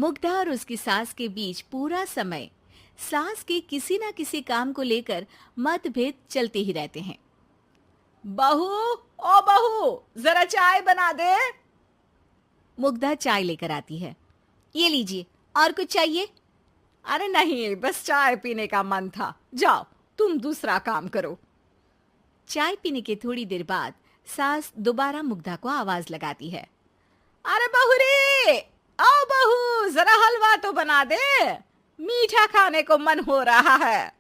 मुग्धा और उसकी सास के बीच पूरा समय सास के किसी ना किसी काम को लेकर मतभेद चलते ही रहते हैं। बहू, ओ बहू, जरा चाय बना दे। मुग्धा चाय लेकर आती है। ये लीजिए, और कुछ चाहिए? अरे नहीं, बस चाय पीने का मन था। जाओ, तुम दूसरा काम करो। चाय पीने के थोड़ी देर बाद सास दोबारा मुग्धा को आवाज लगाती है। अरे बहू रे, आओ बहू, जरा हलवा तो बना दे, मीठा खाने को मन हो रहा है।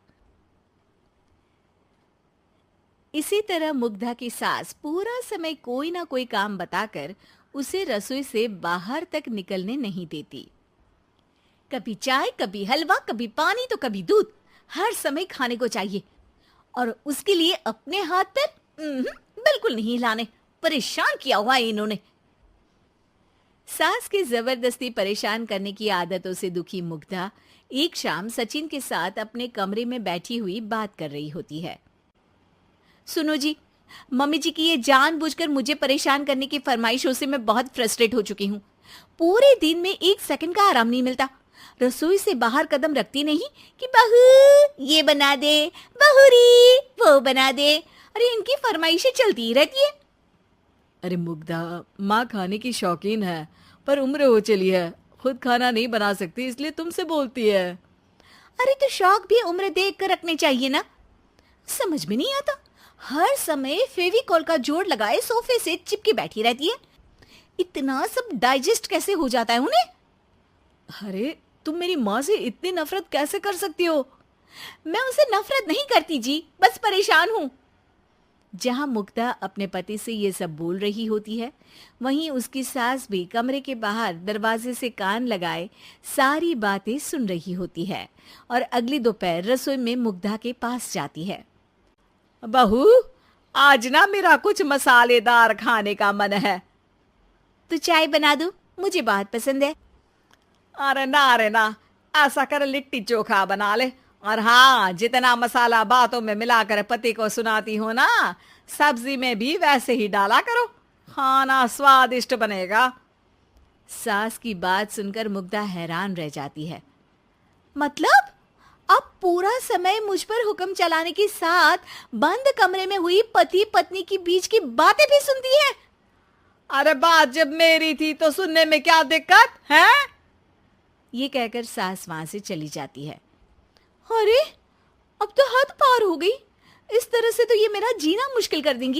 इसी तरह मुग्धा की सास पूरा समय कोई ना कोई काम बताकर उसे रसोई से बाहर तक निकलने नहीं देती। कभी चाय, कभी हलवा, कभी पानी तो कभी दूध, हर समय खाने को चाहिए और उसके लिए अपने हाथ पैर बिल्कुल नहीं हिलाने। परेशान किया हुआ है इन्होंने। सास के जबरदस्ती परेशान करने की आदतों से दुखी मुग्धा एक शाम सचिन के साथ अपने कमरे में बैठी हुई बात कर रही होती है। सुनो जी, मम्मी जी की ये जानबूझकर मुझे परेशान करने की फरमाइशों से मैं बहुत फ्रस्ट्रेट हो चुकी हूँ। पूरे दिन में एक सेकंड का आराम नहीं मिलता। रसोई से बाहर कदम रखती नहीं कि बहू ये बना दे, बहुरी वो बना दे। अरे इनकी फरमाइशें चलती ही रहती है। अरे मुग्धा, माँ खाने की शौकीन है, पर उम्र हो चली है, खुद खाना नहीं बना सकती, इसलिए तुमसे बोलती है। अरे तो शौक भी उम्र देख कर रखने चाहिए ना। समझ में नहीं आता, हर समय फेविकॉल का जोड़ लगाए सोफे से चिपके बैठी रहती है। इतना सब डाइजेस्ट कैसे हो जाता है उन्हें? अरे तुम मेरी माँ से इतनी नफरत कैसे कर सकती हो? मैं उनसे नफरत नहीं करती जी, बस परेशान हूँ। जहां मुग्धा अपने पति से ये सब बोल रही होती है, वहीं उसकी सास भी कमरे के बाहर दरवाजे से कान लगाए सारी बातें सुन रही होती है और अगली दोपहर रसोई में मुग्धा के पास जाती है। बहू, आज ना मेरा कुछ मसालेदार खाने का मन है। तो चाय बना दूं? मुझे बहुत पसंद है। अरे ना, ऐसा कर लिट्टी चोखा बना ले। और हाँ, जितना मसाला बातों में मिलाकर पति को सुनाती हो ना, सब्जी में भी वैसे ही डाला करो, खाना स्वादिष्ट बनेगा। सास की बात सुनकर मुग्धा हैरान रह जाती है। मतलब आप पूरा समय मुझ पर हुक्म चलाने के साथ बंद कमरे में हुई पति पत्नी की बीच की बातें भी सुनती है? अरे बात जब मेरी थी तो सुनने में क्या दिक्कत है? ये कहकर सास वहां से चली जाती है। अरे अब तो हद पार हो गई। इस तरह से तो ये मेरा जीना मुश्किल कर देंगी।